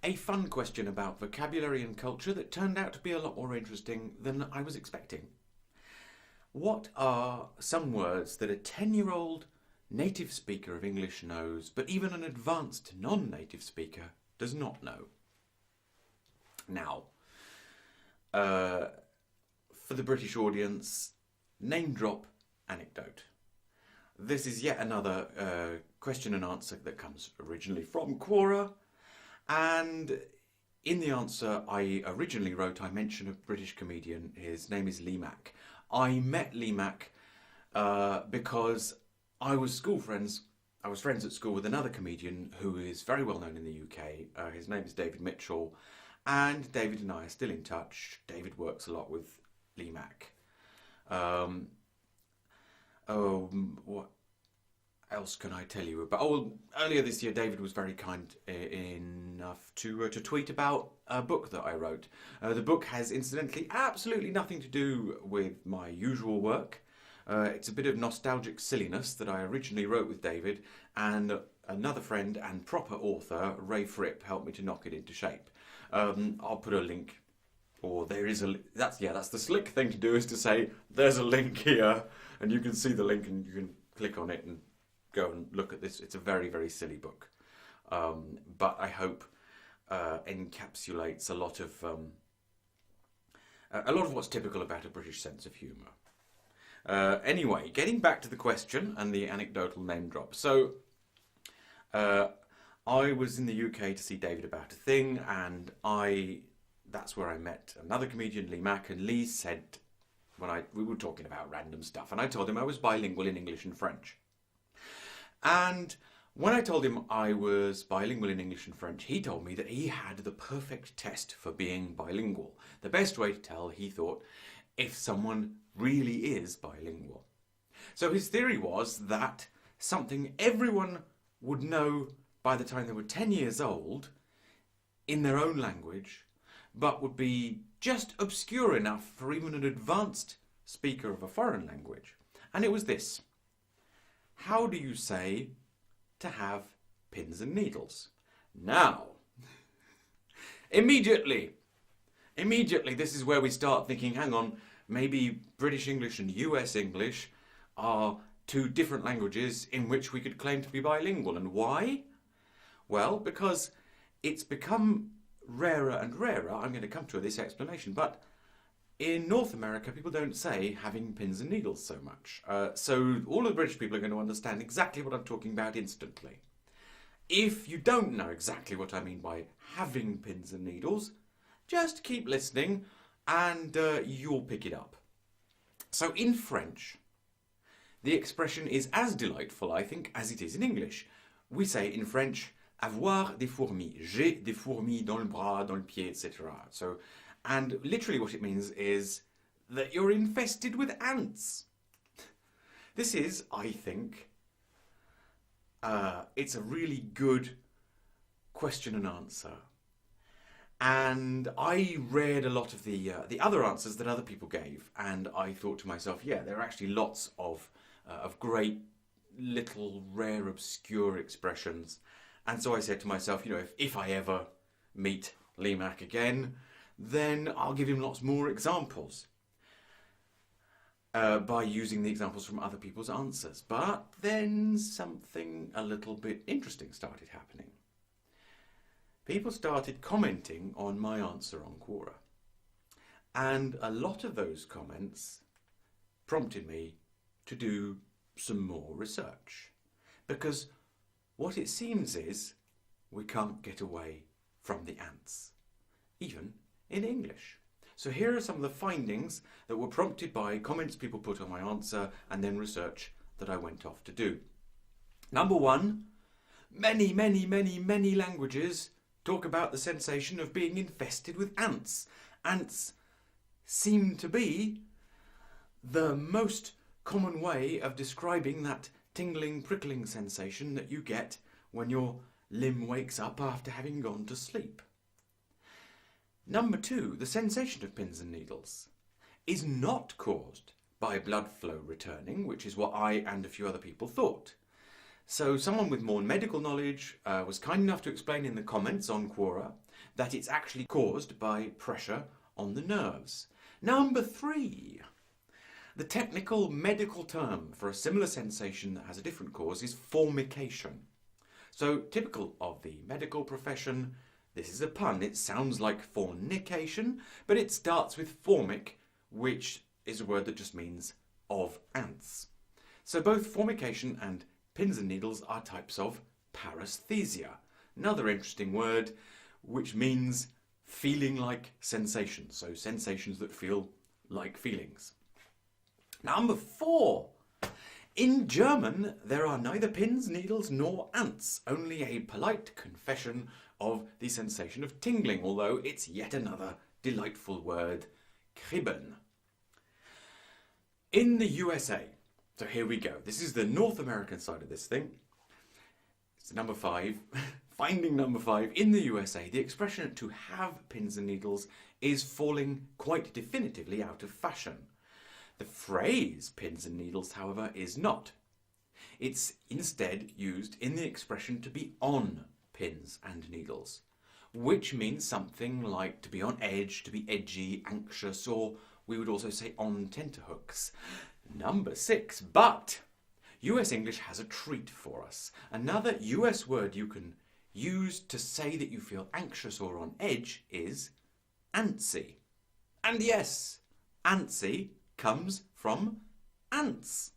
A fun question about vocabulary and culture that turned out to be a lot more interesting than I was expecting. What are some words that a 10-year-old native speaker of English knows, but even an advanced non-native speaker does not know? Now, for the British audience, name drop anecdote. This is yet another question and answer that comes originally from Quora, and in the answer I originally wrote, I mentioned a British comedian. His name is Lee Mack. I met Lee Mack because I was friends at school with another comedian who is very well known in the UK. His name is David Mitchell, and David and I are still in touch. David works a lot with Lee Mack. What else can I tell you about? Oh, earlier this year, David was very kind enough to tweet about a book that I wrote. The book has, incidentally, absolutely nothing to do with my usual work. It's a bit of nostalgic silliness that I originally wrote with David, and another friend and proper author, Ray Fripp, helped me to knock it into shape. I'll put a link, or there is a. That's the slick thing to do, is to say there's a link here, and you can see the link, and you can click on it and go and look at this. It's a very, very silly book, but I hope encapsulates a lot of what's typical about a British sense of humour. Anyway, getting back to the question and the anecdotal name drop. So, I was in the UK to see David about a thing, and that's where I met another comedian, Lee Mack, and Lee said, we were talking about random stuff, and I told him I was bilingual in English and French. And when I told him I was bilingual in English and French, he told me that he had the perfect test for being bilingual. The best way to tell, he thought, if someone really is bilingual. So his theory was that something everyone would know by the time they were 10 years old in their own language, but would be just obscure enough for even an advanced speaker of a foreign language. And it was this. How do you say to have pins and needles? Now, immediately, this is where we start thinking, hang on, maybe British English and US English are two different languages in which we could claim to be bilingual. And why? Well, because it's become rarer and rarer. I'm going to come to this explanation, but in North America, people don't say having pins and needles so much. So all of the British people are going to understand exactly what I'm talking about instantly. If you don't know exactly what I mean by having pins and needles, just keep listening and you'll pick it up. So in French, the expression is as delightful, I think, as it is in English. We say in French, avoir des fourmis. J'ai des fourmis dans le bras, dans le pied, etc. And literally what it means is that you're infested with ants. This is, I think, it's a really good question and answer. And I read a lot of the other answers that other people gave, and I thought to myself, yeah, there are actually lots of great little rare obscure expressions. And so I said to myself, if I ever meet Lee Mack again, then I'll give him lots more examples by using the examples from other people's answers. But then something a little bit interesting started happening. People started commenting on my answer on Quora. And a lot of those comments prompted me to do some more research. Because what it seems is we can't get away from the ants, even in English. So here are some of the findings that were prompted by comments people put on my answer and then research that I went off to do. Number one, many languages talk about the sensation of being infested with ants. Ants seem to be the most common way of describing that tingling, prickling sensation that you get when your limb wakes up after having gone to sleep. Number two, the sensation of pins and needles is not caused by blood flow returning, which is what I and a few other people thought. So someone with more medical knowledge was kind enough to explain in the comments on Quora that it's actually caused by pressure on the nerves. Number 3. The technical medical term for a similar sensation that has a different cause is formication. So typical of the medical profession, this is a pun. It sounds like fornication, but it starts with formic, which is a word that just means of ants. So both formication and pins and needles are types of paresthesia, another interesting word which means feeling like sensations, so sensations that feel like feelings. Number 4. In German, there are neither pins, needles, nor ants, only a polite confession of the sensation of tingling, although it's yet another delightful word, kribbeln. In the USA, so here we go. This is the North American side of this thing. It's number 5. Finding number 5. In the USA, the expression to have pins and needles is falling quite definitively out of fashion. The phrase pins and needles, however, is not. It's instead used in the expression to be on pins and needles, which means something like to be on edge, to be edgy, anxious, or we would also say on tenterhooks. Number 6. But US English has a treat for us. Another US word you can use to say that you feel anxious or on edge is antsy. And yes, antsy comes from ants.